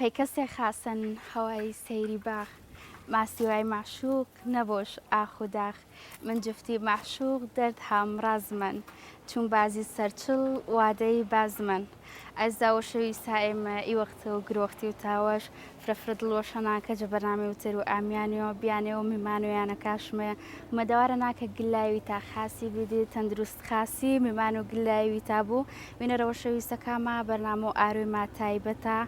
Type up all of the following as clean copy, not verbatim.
پەیکەسێ خاسن هەوای سەیری باخ ماسیوای معشوق نەبۆش ئاخ و داخ من جفتی معشوق دەرد هامڕازمەن چون بازی سەرچڵ وادەی بازمەن ئەزدا شەوی سائمە ئیوەختە و گرۆختی و تاوەش فرەفرە دڵۆشە ناکە جە بەرنامەی وتر و ئامیانەوە بیانەوە میمانۆیانە کاشمێ مەدەوارە ناکە گلایوی تا خاسی بدی تەندروست خاسی میمان و گلایوی تا بوو وینەرەوە شەویستەکامە بەرنامە و ئارویما تایبەتە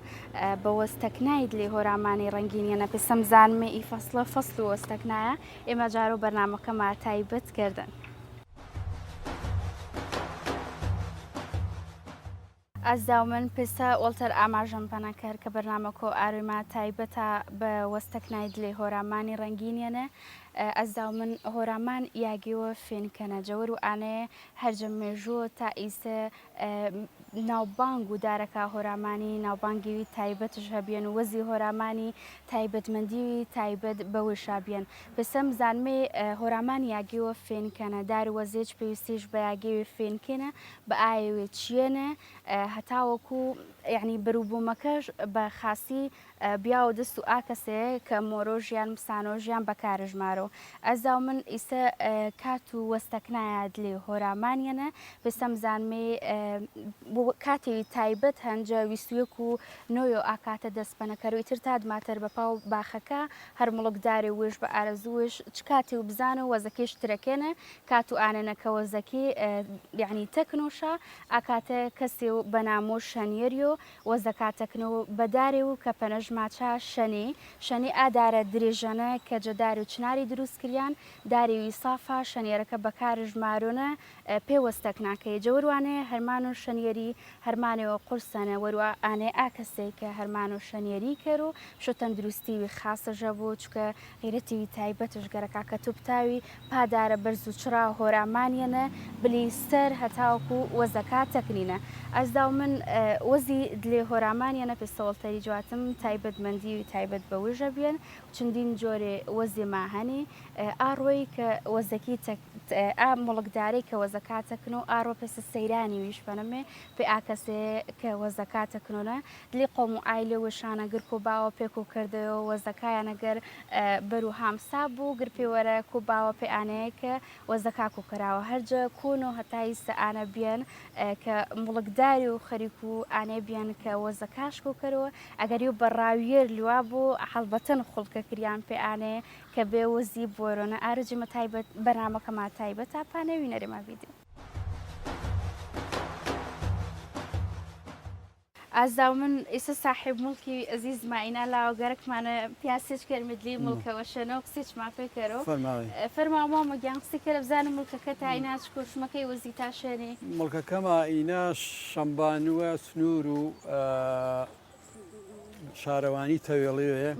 بە وەستەکنایت لێ هۆرامانی ڕەنگینیەنە پێسەم زانمێ ئی فەسڵە فەسڵ و وەستەکنایە ئێمە جارۆ بەرنامەکەما تایبەت کردن. ئەزدا من پێسە وەڵتەر ئاماژەم پەنەکەر کە بەرنامەکۆ ئارویما تایبەتە بە وەستەکنایت لێ هۆرامانی ڕەنگینیەنە ئەزدا من هۆرامان یاگیوە فێنکەنە جەوەر و ئانەیە هەرجە مێژووە تا ئیسە ناوبانگ و دارەکە هۆرامانی ناوبانگیوی تایبەتش هەبێن و وەزی هۆرامانی تایبەتمەندیوی تایبەت بەوەی شابێن پێسەم زانمێ هۆرامان یاگیوە فێنکەنە دار وەزێج پێویستیش بە یاگیوی فێنکێنە بە ئاوێ چیەنە هەتاوەکو یعنی بەرووبوومەکەش بە خاسی بیا و دەست و ئاکەسەیە کە مۆرۆژیان مسانۆژیان بەکارژمارەوە ئەزدا من ئیسە کات و وەستەکنایە لێ هۆرامانیەنە پێسەم زانمێ کاتێوی تایبەت هەنجە ویستویەک و نۆیۆ ئاکاتە دەستپەنەکەر و ئیتر تا دماتەر بەپا و باخەکە هەر مڵکدارێ وێش بە ئارەزوش چ کاتی و بزانە وەزەکەش ترەکێنە کات و ئانەنەکە وەزەکی یعنی تەکنۆشە ئاکاتە کەسێ و بەنامۆ شەنیێریۆ وەزەکاتەکنەوە بەدارێ و کە پەنەژ ماچە شەنی ئادارە درێژەنە کە جەدار و چناری دروستکریان داریوی سافا شەنیێرەکە بەکارژمارۆنە پێوەستەک ناکەی جەوروانێ هەرمان و شەنیێری هەرمانەوە قورسەنە وەروە ئانێ ئاکەسێک کە هەرمان و شەنیێری کرد و شو تەندروستیوی خاسەژە بوو چکە غیرەتیوی تایبەتش گەرەکە کە توپتاوی پادارە بەرز و چرا هۆرامانیەنە بلیستەر هەتاوکو وەزەکە تەکنینە ئەزدا من وەزی دلێ هۆرامانیەنە پێسەوەڵتەری جواتم تایبەتمەندی و تایبەت بەوژە بێن چندین جۆرێ وەزی ماهەنی ئاڕۆی کە وەزەکی مڵکدارەی کە وەزەکاتەکن و ئاڕۆ پێسە سەیرانی ویش بەنەمێ پێ ئاکەسێ کە وەزەکاتەکنۆنە دلی قۆم و ئایلێ وشانە گرک و باوە پێک و کردەوە وەزەکایان ئەگەر بەر و هامسا بوو گرپێوەرە و باوە پێ ئانەیە کە وەزەکاک و کراوە هەرجە کۆن و هەتایی سەعانە بیان کە مڵکداری و خەریک و ئانێ بیان کە وەزەکاش و کەرەوە ئەگەری و بەڕاویێر لوا بوو حەڵبەتەن خوڵکە کریان پێ ئانێ کە بێ وەزی بۆرۆنە ئارجمە تایبەت بەرنامەکەما تایبەت تا پانەوی نەرێما بیدێ ئازدا من ئێستا صاحب مڵکی ئەزیز ماینە لاوەگەرەکمانە پیاسێش کەرمدلی مڵکەوە شەنە و قسێک مافێ کەرەوە فەرماوە گیانقسی کە بزانم مڵکەکە تا ئیناچ کۆشمەکەی وەزی تا شوێنێ مڵکەکەمە ئینا شەمبانوە سنوور و شارەوانی تەوێڵێوێ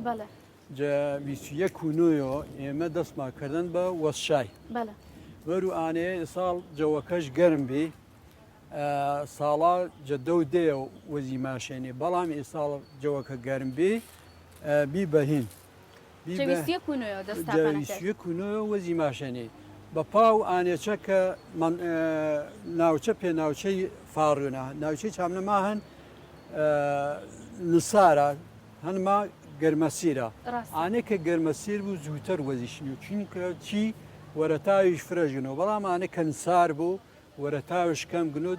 جە 21 نوۆ ئێمە دەستماکردن بە وەسشای وەرو ئانەیە ساڵ جەوەکەش گەرم بێ ساڵا جەدە و دێ وەزی ماشێنێ بەڵام ئێساڵ جەوەکە گەرم بێ بی بەهین وەزی ماشێنێ بە پاو ئانێچە کە ناوچە پێ ناوچەی فاڕوونە ناوچەی چامنەما هەن نسارە هەنما گەرمەسیرە ئانێ کە گەرمەسیر بوو زووتەر وەزیشنی و چونکە چی وەرەتاویش فرەژنەوە بەڵام ئانە کە نسار بوو وەرەتاوش کەم گنۆ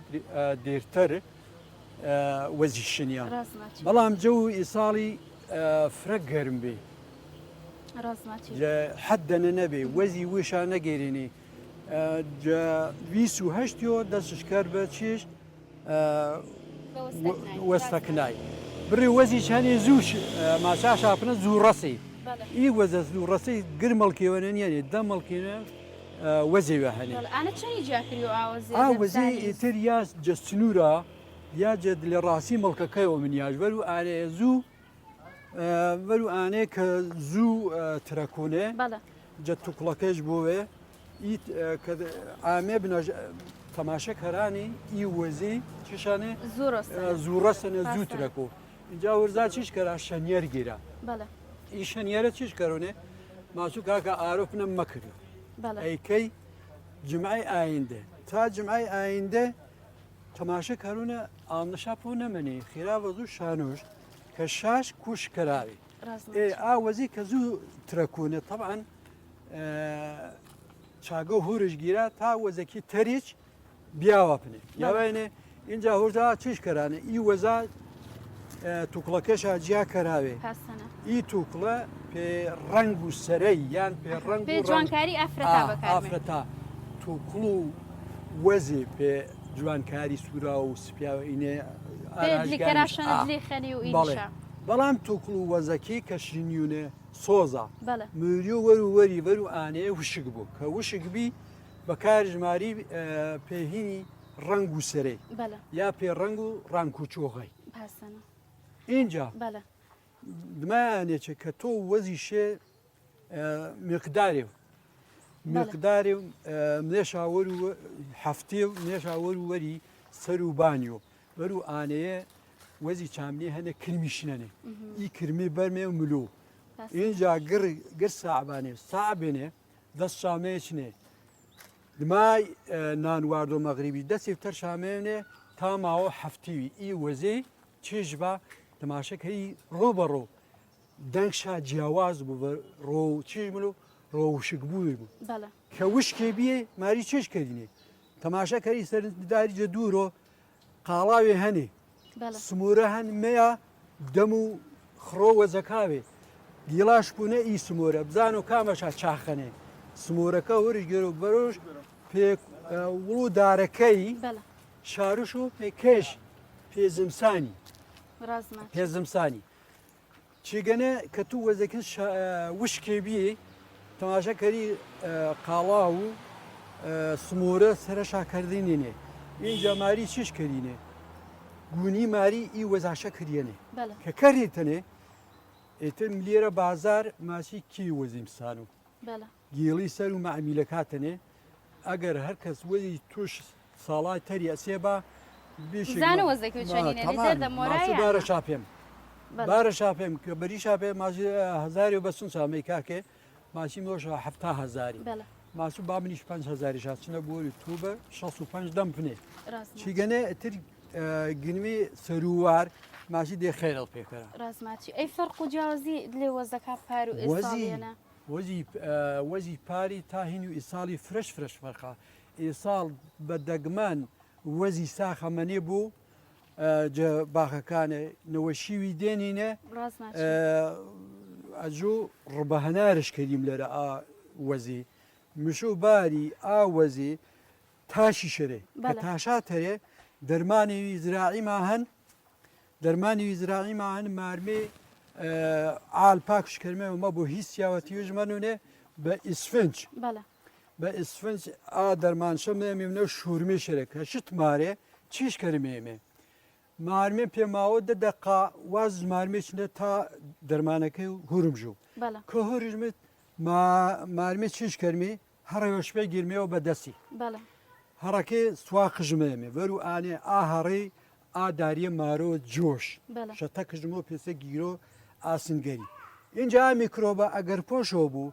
دێرتەر وەزیشنیان بەڵام جە و ئیساڵی فرە گەرم بێ حەدەنە نەبێ وەزی وشا نەگەێرێنێ 28 دەستشکار بە چێش وەستەکنای بڕێ وەزی چانێ زووش ماچا شاپنە زوو ڕەسی ئی وەزە زوو ڕەسی گرمەڵکێوەنە نیانێ دەمەڵکێنە وەزێوە هەنێ وەزی ئیتر یا جەستنورە یا جێ لە ڕاستی مڵکەکەیەوە منیاژ وەرو ئارەیە زوو وەرو ئانەیە کە زوو ترەکۆنێ جە توکڵەکەش بۆوێ ئامێ بنەژ تەماشە کەرانی ئی وەزی چشانێ زووڕەسەنە زوو ترەکۆ اینجا وەرزا چیش کەرا شەنیەر گیرە ئی شەنیەرە چیش کەرۆنێ ماچوو کاکە ئارۆپنە مەکردو ئەیکەی جمعی ئایندە تا جمعی ئایندە تەماشە کەرونە ئامنەشا بۆ نەمەنێ خێرا بە زوو شانۆش كشاش كوش كراوي وزي كزو تركونه طبعا شاگو هورش گیره تا وزکی تریچ بیاوا پنه یا وینه اینجا هورتا چیش کرانه ای وزا توکلکش اجیا کراوی ای توکله به رنگ و سری یان به رنگ به جوانکاری افرتا بکارمه افرتا توکلو وزی به جوانکاری سورا و سپیا و اینه به لیکراشن دلی خنی و اینشا بەڵام توکل و وەزەکی کە شینیونێ سۆزە بەڵێ مریو وەرو ئانەیە وشک بوو کە وشکبی بەکار ژماری پێهینی ڕنگ و سەرەی یا پێ ڕنگ و ڕانک و چۆغی اینجا دمایانێکە کە تۆ وەزی شێ مقدارێ منێشاوەر و هەفتێ و منێشاوەر و وەری سەر و بانیۆ وەرو ئانەیە وزی چامنی هنه کرمیشننه ای کرمی برمه و ملو اینجا گر صعبانه دست شامه چنه دمای نانواردو مغربی دست افتر شامه نه تا ماو هفتیوی ای وزی چشبا تماشا کهی رو برو دنگشا جیاواز بو رو چش ملو رو وشک بوی بو که وشکی بیه ماری چش کردینه تماشا کهی سرداری جدو رو قالاوی هنه سموره هن میا دمو خرو و زکاوی گیلاش بونه ای سموره بزانو کامشا چاخنه سموره که ورش گرو بروش پی ولو دارکی شاروشو پی کش پی زمسانی چیگنه که تو وزکن وشکی بیه تماشا کری قالاو سموره سرشا کردینه اینجا ماری چیش کردینه گونی ماری ای وزاشا کریانه که کریتنه ایتر ملیره بازار ماشی کی وزیم سانو گیلی سر و معمیلکاتنه اگر هر کس وزی توش سالای تری اسیبا بیشی زانو وزکی چنینه لیدر دمورای بار شاپم که بری شاپم ماشی هزاری و بسون سامی که ماشی موش 7000 ماشی بابنیش 5000 شاست چنه بوری توبه 65 دم پنه چیگنه اتر گنمی سروار ماشی دی خیرل پیکره رازماتی ای فرق و جوازی دلی وزکا پارو ایسالیانه وزی پاری تا هینو ایسالی فرش فرقه ایسال بدگمان وزی ساخه منی بو جا باخکانه نوشیوی دینینه اجو ربهنارش کردیم لره وزی مشو باری وزی تاشی شده که تاشات هره درمانی زراعی ما هن مرمی عال پاکش کرمه و ما بو هیچ سیاوتی وجمانونه به اسفنج درمان شمه میمونه شورمی شده که شت ماره چیش کرمه مرمی پیماو دقیقا واز مرمی چنده تا درمانه که هرم جو که هرمت مرمی چیش کرمه هر یوشبه گیرمه و به دستی هرکی سواق جمعه ورو آنی آهاری آداری مارو جوش شتک جمعه پیسه گیرو آسنگری اینجا میکروبا اگر پوشو بو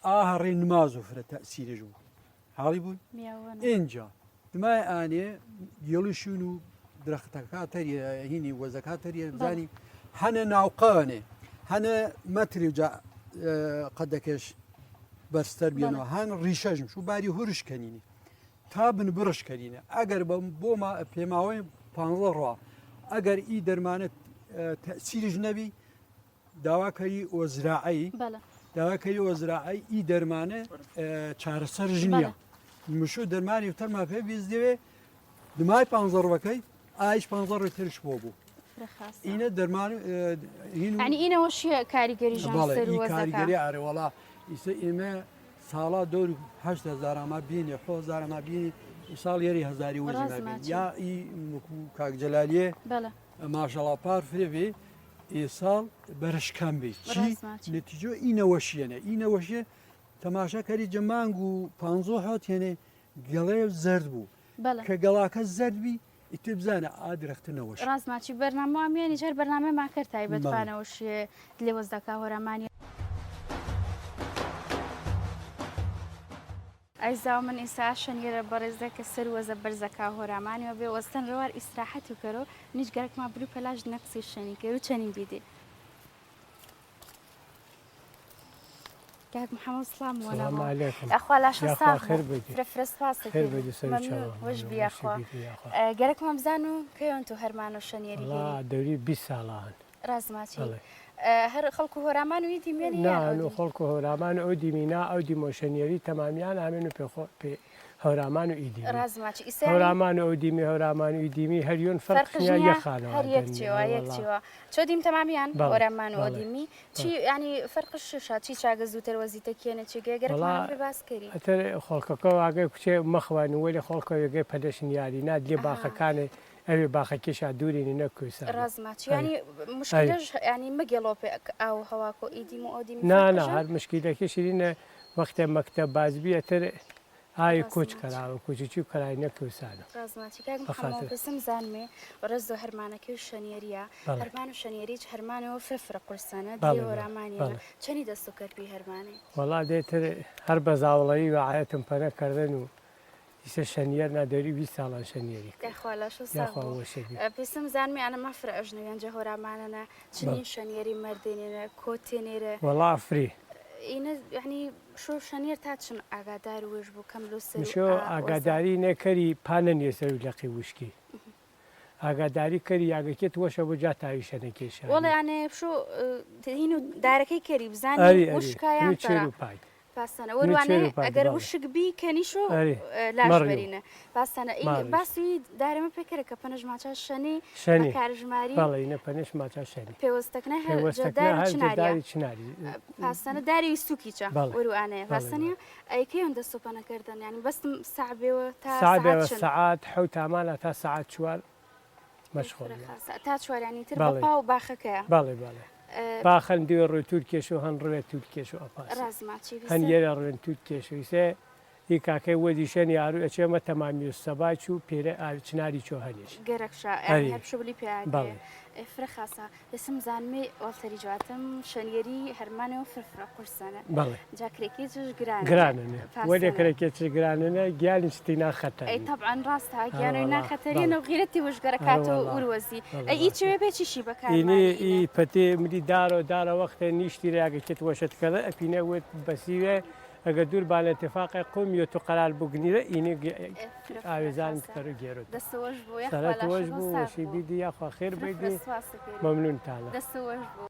آهاری نمازو فر تأثیر جو حالی بود اینجا دمای آنی یلوشونو درختکاتری هینی وزکاتری زانی هنه ناوقانه هنه متری جا قدکش بستر بیانو هن ریشجم شو باری هرش کنینی تا بن برش کردینه اگر با ما پیماوی 15 رو اگر ای درمانه تأثیرش نبی دواکری و زراعی ای درمانه چهار سرجنیا مشو درمانی تر ما فی بیزدیه دمای 15 رو کی آیش 15 رو ترش بابو اینه درمان یعنی اینه وش کاریگری جان سر و کاریگری آره والا ایمه سالا دور 8000 ما بینی 1000 ما بینی سال یری هزاری وزی ما بینی یا ای کاک جلالیه ماشاءالله پار فریوی ای سال برش کم بی چی نتیجه اینه وشیه نه اینه وشیه تماشا کردی جمانگو 50 هات یعنی گله زرد بو که گلاک زرد بی اتبزانه آدرخت نوش راست ما چی برنامه میانی چهار برنامه ما کرده بد فانه وشیه دلی وزدکا هرمانی ئەیزاو من ئیسا شەنیێرە بەڕێزەکە سەر وەزە بەرزەکە هۆرامانیەوە بێ وەستەن ڕێوار ئیسراحەت و کەرۆ نیش گەرەکما بلو پەلاژ نەقسی شەنیکە و چەنین بیدێ قاعد محمد سلام السلام عليكم اخوة لا شو صار خير بدي فرفرس فاسك خير بدي سوي وش بي اخوة قالك ما مزانو كي انتو هرمانو شنيري لا دوري 20 سالان رازماتي هر خلقو هرامان ويدي ميني لا نو خلقو هرامان او دي مينا او دي موشنيري تماميان عاملو بي هرامان ايدي رازماتي هرامان او دي مي هرامان ايدي مي هريون فرق يا خانه هر يكتيوا شو ديم تماميان هرامان او دي مي شي يعني فرق الشوشة شي شاغ زوتر وزيته كينه شي قالك ما في باسكري اتر خلقو واقع كشي مخوان ولي خلقو يجي بدشن ياري ناد لي باخ كان أبي باخ كيش عدوري نكوس رازماتي يعني مشكلة يعني مقلوب أو هواكو إيدي مو أودي لا هاد مشكلة كيش لنا وقت مكتب بازبية ترى هاي كوش كلام كوشي كلام نكوسانو رازماتي كاك محمد بسم زانمي ورزو هرمانك وشنيريا هرمان وشنيريج هرمانو فرفر قرصانة دي ورامانيا چني دستو كربي هرماني والله دي ترى هر بزاولي وعيتم پنا كردنو إيش شنير نداري 20 سال شنيري. يا خاله شو صار؟ يا خاله وشدي. بسم زانمي أنا ما فرق أجنبي عن جهورا معنا شنين شنيري مردينينا كوتينيرا. والله فري. إنه يعني شو شنير تاتشن أقدار وجبو كملو سر. شو أقداري نكري بانن يسوي لقي وشكي. أقداري كري أقكت وش أبو جات عايشة نكيش. والله يعني شو هينو داركي كريب زاني وش كيان ترى. بس أنا ورواني أجر وش كبي كنيشو لاش برينا بس أنا إيه بس داري بفكر كبنج ما تشني كارج ماري والله إنه بنج ما تشني بيوستكنها جدار تشناري بس أنا داري يسوكيجا ورواني بس أنا أي كي عند السوبنا كردن يعني بس صعبة وساعات حوت أمانة 9 ساعات شوال مشغول ساعات شوال يعني تربى وباخك بالي باخن ديور رو تركيشو هن رو تركيشو أباس. رازماتي بس. هن يلا رو تركيشو يسه يكاكي وديشن يارو أشياء تمامي السباع شو بيره چناري شو هنيش. جركشا يعني هب شغلي بيعجي. فرخاسة اسم زانمي والتري جواتم شنيري هرمانو فرفرة قرصانة. بالي. جاكريكيتش جرانة. جرانة. وده كريكيتش جرانة جيال استينا خطرين. أي طبعا راسها جيالنا خطرين وغيرتي وش جركاتو وروزي. أي شيء بيجي شيء بكار. إني بتي مدي دارو وقت نيشتري أجي كت وشت كذا أبينا ود بسيبه أقدر بالله اتفاق قوم يتقرر بقنيرة إني عايزان كتر جيرود. دست وجبو يا خاله. صلاة وجبو وشي بيدي يا خو خير بيدي. ممنون تعالى. دست وجبو.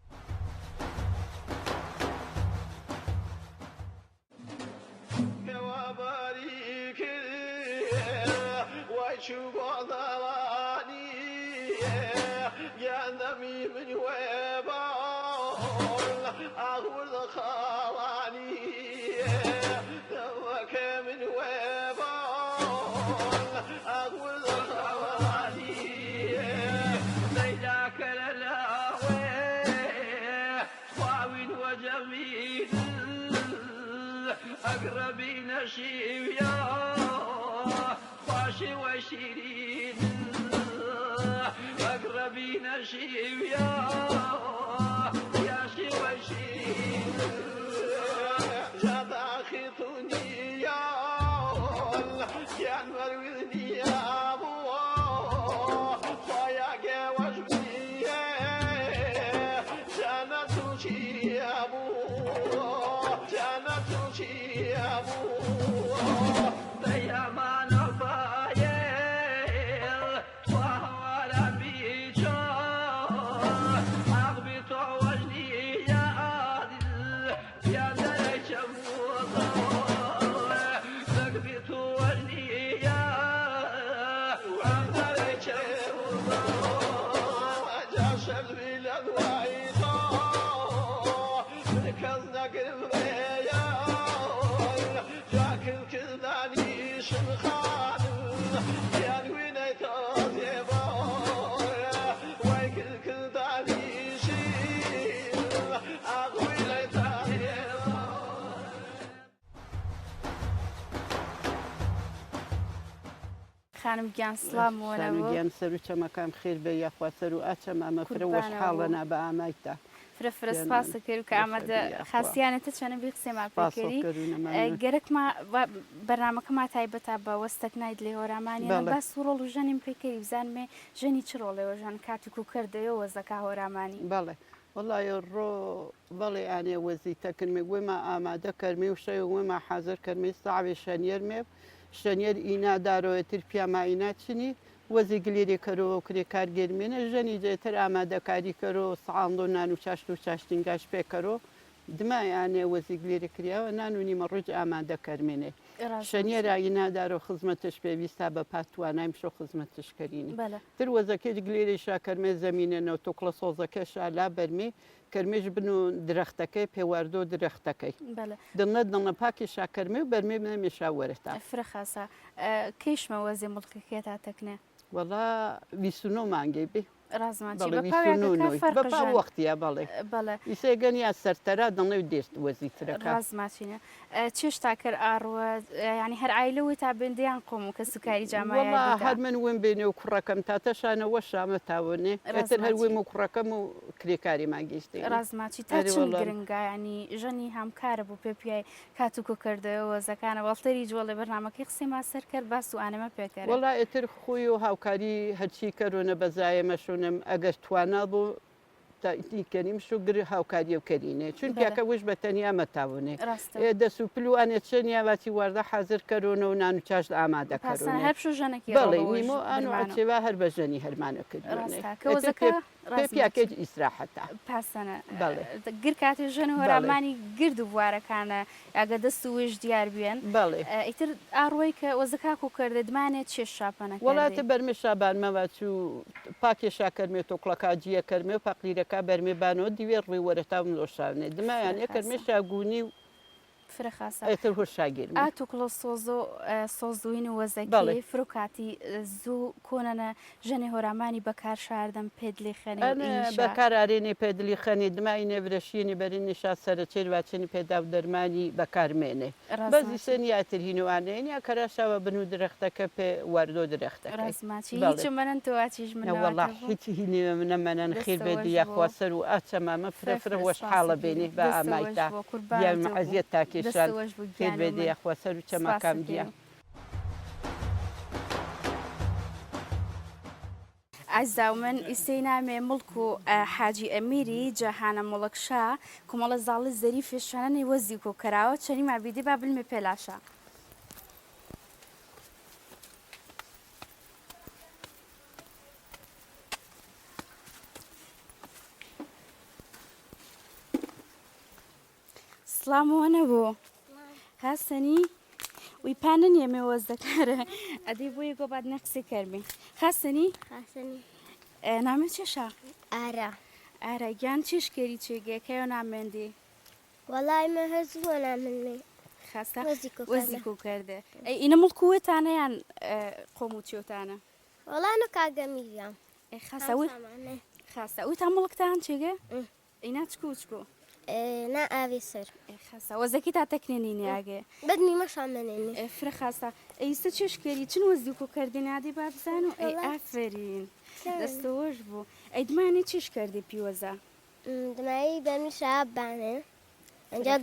أقربين شيويا فاشي وشيرين أقربين شيويا يا شي وشيرين جاد أخيطني يا مروذني يا أبو فيا وجبي جانت شي يا أبو خانم گیان سلام وەرەوە گیان سەر و چەمەکەم خێر بێ یاخوا سەر و ئاچەمە مەفرە وەش حاڵەنا بە ئامایتا فرە سپاسە کرد و کە ئامادە خاستیانەتە چەنە بی قسێمان پێکردی گەرەکما بەرنامەکەما تایبەتە بە وەستەکنای دلێ هۆرامانی باس ڕۆڵ و ژەنیم پێکەری بزانمێ ژەنی چ ڕۆڵێەوە ژەن کاتێک و کردەوە وەزەکە هۆرامانی بەڵێ والله ڕۆ بەڵێ ئانێ وەزی تەکردمێ وێمە ئامادە کەرمێ و شەی وێمە حەزر کەرمێ ساوێ شەنیێرمێ شەنیێر ئینا دارۆەتر پیاماینا چنی وەزی گلێری کەرەوە و کرێ کارگەرمێنە ژەنی جێتر ئامادەکاری کەرەوە سەعاند و نان و چاشت و چاشتینگاش پێکەرەوە دمایانێ وەزی گلێری کراوە نان و نیمە ڕوج ئامادە کەرمێنێ شەنیێرایی نادارۆ خزمەتش پێویستا بە پاتوانایم شۆ خزمەتشکەرینی تر وەزەکەی گلێری شاکەرمێ زەمینێنەوە تۆکڵە سۆزەکەشا لا بەرمێ کەرمێش بن و درەختەکەی پێواردۆ درەختەکەی دڵنە دڵنە پاکی شاکەرمێ و بەرمێ بنە مێشاوەرەتا فرەخاسە کەیشمە وەزی مڵکەکێتا تەکنێ وەڵا 29 مانگەی بێ ڕازماچی وەختیە بەڵێ ئیسێگەن یا سەرتەرا دڵێ دێست وەزیترەکە ڕازماچینە چێشتا کرد ئاڕوە ینی هەر ئایلەوەی تا بندیان قۆم و کە سوکاری جامایە هەر من وێن بێنێ و کوڕەکەم تاتەشانەوە شامە تاوەنێ ئەتر هەر وێم و کوڕەکەم و کرێکاری ماگەیشتی ڕازماچی تا چون گرنگە ینی ژەنی هەمکارە بوو پێ پیای کاتوکۆ کردەوە زەکانە وەڵتەری جوڵێ بەرنامەکەی قسەما سەر کرد باس و ئانەمە پێکەر وەڵا ئێتر خۆی و هاوکاری هەرچی کەرۆنە بەزایە مەشونم ئەگەر توانە بوو تاکەنیم شوگر هاوکاریە و کەرینێ چون پیاکە وش بە تەنیا مەتاونێ دەست و پلوانێت چنیاواتی واردە حەزر کەرۆنە و نان و چاشت ئامادە بەڵێ نیمۆ ئەن ئەچێوا هەر بە ژەنی هەرمانە کردوانێ پیاکێت ئیسراحەتە پاسەنە گر کاتی ژەن هۆرامانی گرد و بوارەکانە ئەگە دەست و وێژ دیار بێن بەڵێ ئیتر ئاڕۆی کە وەزەکاک و کردە دمانێت چێ شاپەنە وڵاتە بەرمێ شابانمەوە و پاکێ شاکەرمێت و قڵەکجیە کەرمێ و پاقلیرەکە بەرمێ بانەوە دیوێ ڕێ وەرەتا لۆشاونێ دمایان یە کەرمێ شاگونی و فرەخاسەتر هۆشاگیر ئاتوکڵۆ سۆزوین و وەزەکی فرۆکاتی زوو کۆنەنە ژەنی هۆرامانی بەکار شاردەم پێدلی خەنی بەکارارێنێ پێدلی خەنی دمای نێبرەشیێنی بەرینیشا سەرچێر واچنی پێدا و دەرمانی بەکارمێنێ بەزی سنیاتر هینوانێن یا کەراشاوە بن و درەختەکە پێ واردۆ درەختەکە ڕازماچی منن تۆواچیش منوەڵا هیچ هینێ منە منەن خیر بێدی یاخوا سەر و ئاچەمامە فرەفرە وەش حاڵە بێنێ بە ئامایتا یان عەزیەت تاکێ خێر بێدە یاخوا سەر و چەماکام دیە ئازاو من ئیسەی نامێ مڵک و حاجی ئەمیری جەهانە مڵکشا کۆمەڵە زاڵی زەریفی شانەی وەزی کۆکەراوە چەنی مابیدی با بلمێ پێلاشە سلامەوە نەبوو خاستنی وی پانن یەمێ وەزدەکارە ئەدەی بۆیە گۆ باد نەقسی کەرمی خاستنی نامێ چێشە ئارە گیان چێشکێری چێگەکەیە نامێندی وەڵای مە هەزووە نامێنێ خاستە وەزی کۆ کردێ ئینە مڵکووەتانە یان قۆم و چێوتانە وەڵانە کاگەمیریان خاستە ئەوی تا مڵکتان چێگە ئینا چکو چکۆ نا ئاوی سەر خاستە وەزەکی تا تەکنێنی نیاگێ بەدنی مەشامێنێنی فرە خاستە ئەیسە چێشکێری چن وەزی کۆ کردی نادی با بزان و ئەی ئافرین دەستەوەش بوو ئەی دمانێ چێش کردی پیوەزە دمایی بەمی شابانێ ئەنجا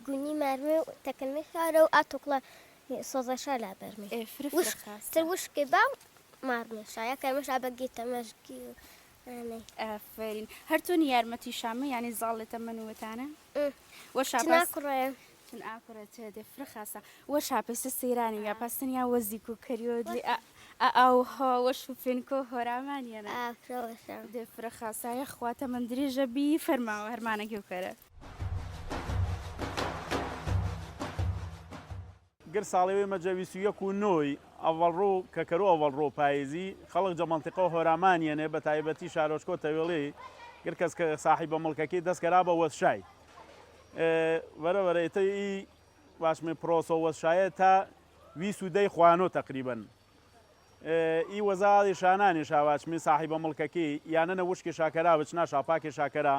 گونی مەرمێ و تەکەلمێ شارە و ئاتۆکڵە سۆزەشا لا بەرمێ تر وشکێ با مارمێ شایە کەمەشا بەگێتە مەشکی و ئافرین هەرتۆنی یارمەتی شامە ینی زاڵێتە منوەتانە وەشاکڕێ چون ئاکڕێت دێ فرە خاستە وە شاپێسە سەیرانی یا پاستنیا وەزیک و کەریۆدلی ئاوها وەش و فێنکۆ هۆرامانیانە دێ فرە خاستایە خواتە من درێژە بی فەرماوە هەرمانەکی و کەرە گر ساڵێوێ مەجەویست و نۆی ئەڤەڵڕۆ کە کەرۆ ئەڤەڵڕۆ پاییزی خەڵک جە مەنتیقە هۆرامانیانێ بە تایبەتی شارۆچکۆ تەوێڵێ گر کەس کە ساحیبە مڵکەکەی دەستکەرا بە وەزشای وەرەوەرەیتەی باشمێ پرۆسۆ وەزشایە تا وی سوودەی خوانۆ تقریبن ئی وەزاڵی شانانی شاواچمی ساحیبە مڵکەکەی یانەنە وشکی شاکەرا بچنا شاپاکی شاکەرا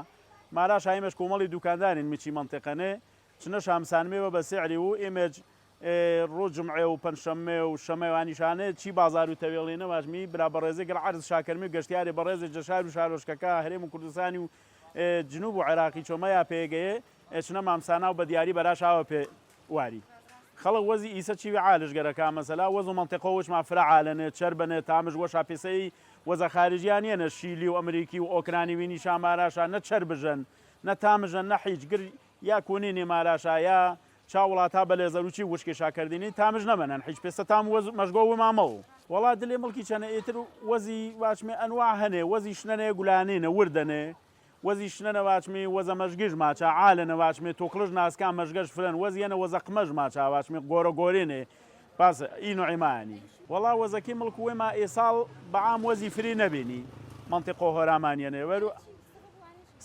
مارا شایمەش کۆمەڵی دوکاندارین میچی منتیقەنێ چنە شامسانمێوە بە سعری و ئێمەج ڕۆژ جمعێ و پەنجشەممێ و شەمەوانیشانێ چی بازار و تەوێڵێنە واژمی برا بەڕێزێک عرض شاکەرمی و گەشتیاری بەڕێزی جەشار و شارۆشکەکە هەرێم و کوردستانی و جنوب و عێراقی چۆمەیا پێگەیە چنە مامسانا و بە دیاری بەراشاوە پێ واری خەڵک وەزی ئیسە چیوی عالژگەرەکە مەسەلا وەز و منتیقەوەچما فرعالەنێ چربنێ تامژ وەشا پێسەی وەزە خارجیان نیەنە شیلی و ئەمریکی و ئۆکرانی وینی شاماراشا نە چەر بژن نە تامژن نە حیجگر یا کۆنی نێماراشا یا چاوڵاتا بە لێزەروچی وشکی شاکردنی تامژ نەبەنن هیچ پێستە تام مەژگۆ و مامەوە وڵات دلێ مڵکی چەنە ئیتر وەزی واچمێ ئەنوا هەنێ وەزی شنەنێ گولانێنە وردەنێ وەزی شنەنە واچمی وەزە مەژگیش ماچە عالەنە واچمێ تۆکڵژ ناسکان مەژگەش فرن وەزیەنە وەزە قمەژ ماچە واچمی گۆرە گۆرێنێ باس ئین و عیمانی وەڵا وەزەکی مڵکوێما ئێساڵ بەعام وەزی فری نەبینی منتیقۆ هۆرامانیەنێ وەرو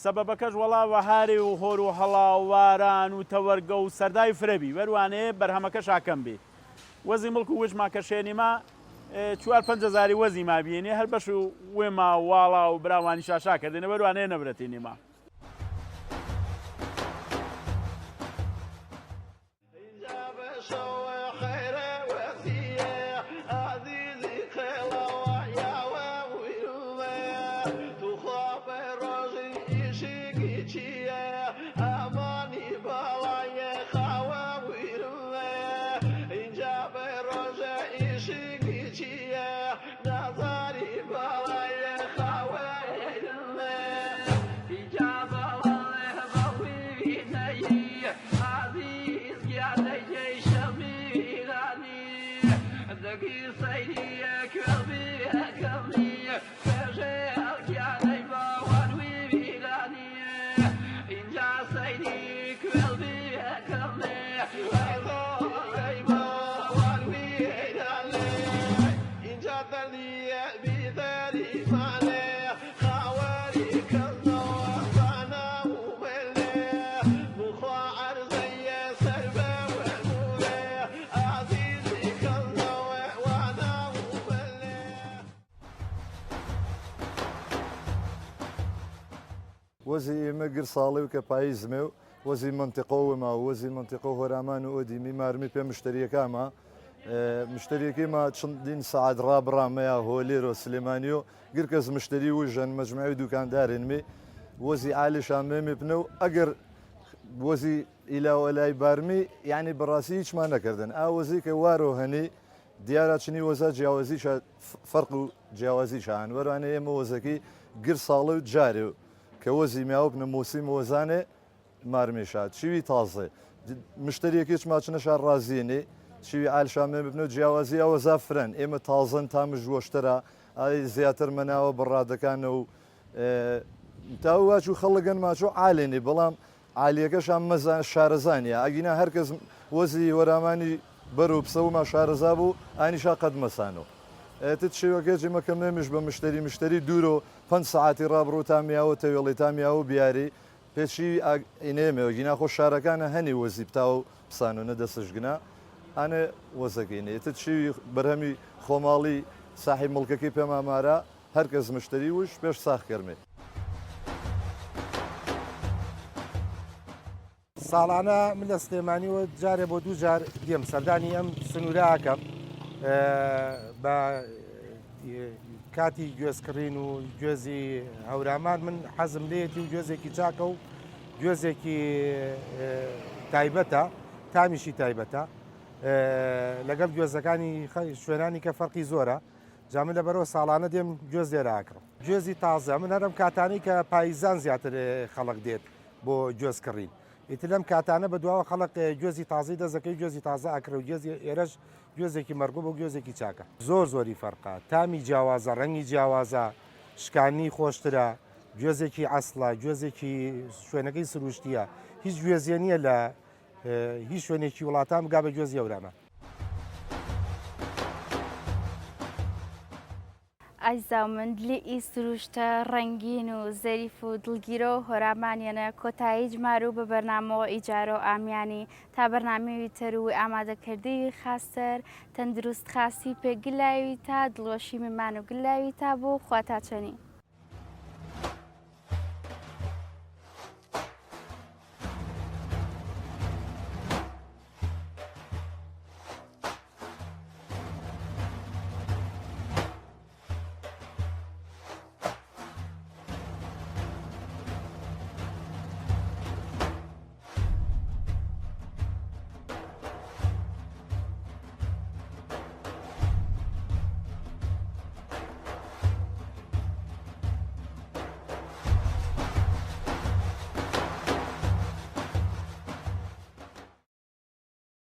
سەبەبەکەش وەڵا وەهارێ و هۆر و هەڵا و واران و تەوەرگە و سەردای فرەبی وەروانەیە بەرهەمەکە شاکەم بێ وەزی مڵک و وشما کە شێنیما 4-5 وەزی ما بینێ هەر بەش و وێما واڵا و براوانی شاشاکردێنە وەروانەیە نەبرەتینیما وەزی ئێمە گر ساڵی و کە پاییزمێ و وەزی منتیقەوەما و وەزی منتیقە هۆرامان و ئۆدی میمارمی پێ مشتریەکەمە مشتریەکەیما چەندین سعات ڕابڕامەیە هۆلێر و سلێمانی و گر کەس مشتری وژەن مەجموعی دوکاندارێنمێ وەزی عالیشان بنە و ئەگەر وەزی ئیلاوەلای بارمی یعنی بەڕاستی هیچمان نەکردن ئاوەزی کە وارۆ هەنی دیارە چنی وەزە جیاوازی فەرق و جیاوازی شان وەرانە ئێمە وەزەکەی گر ساڵی و جارێ کە وەزی میاوە بنە موسیم وەزانێ مارمێشات چوی تازێ مشتریەکەی ماچنەشار ڕازیێنێ چوی ئالشامێ ببنە و جیاوازی ئەوەزا فرەن ئێمە تازن تامژ وەشترە ئای زیاتر مەناوە بڕادەکانە و تاواچ و خەڵگەن ماچۆ ئالێنێ بەڵام عالیەکەشان مەزان شارەزانە ئەگینا هەرکەس وەزی وەرامانی بەرەو پسەوما شارەزا بوو ئانیشا قەت مەسانەوە تت شێوەکەی مەکەمێمش بە مشتری دوورۆ 5 ساعتی ڕابڕۆ تامیاوە تەوێڵی تامیاوە بیاری پێچی ئینێمەوە گیناخۆ شارەکانە هەنی وەزی پتاو پسان و نەدەسشگنا ئەنێ وەزەکەینێ تت شێوی بەرهەمی خۆماڵی ساحی مڵکەکەی پێمامارە هەرکەس مشتری وش پێش ساخکردمێ ساڵانە من لە سلێمانیوە جارێ بۆ 2 جار دێم سەردانی ئەم سنوورەکەم بە کاتی گوێزکڕین و گوێزی هەورامان من حەزم لێتی و گوێزێکی چاکە و گوێزێکی تایبەتە تامیشی تایبەتە لەگەڵ گوێزەکانی شوێنانی کە فەرقی زۆرە جامە لە بەرەوە ساڵانە دێم گوێز لێراکڕم گوێزی تازە من هەرم کاتانی کە پاییزان زیاتر خەڵک دێت بۆ گوێزکڕین ئیتر لەم کاتانە بە دواوە خەڵک گوێزی تازی دەزەکەی گوێزی تازە ئەکرە و گوێزی ئێرەش گوێزێکی مەرگۆ بۆ گوێزێکی چاکە زۆری فەرقا تامی جیاوازە ڕەنگی جیاوازە شکانی خۆشترە گوێزێکی ئەسڵە گوێزێکی شوێنەکەی سروشتیە هیچ گوێزیە نییە لە هیچ شوێنێکی وڵاتان بگا بە گوێزی ئەورامە ئایزا من دلی ئی سروشتە ڕەنگین و زەریف و دڵگیرە و هۆرامانیانە کۆتایی جمار و بە بەرنامەوە ئیجارە و ئامیانی تا بەرنامەوی تەر و ئامادەکردەی خاستەر تەندروست خاسی پێگلاوی تا دڵۆشی میمان و گلاوی تا بۆ خواتاچەنی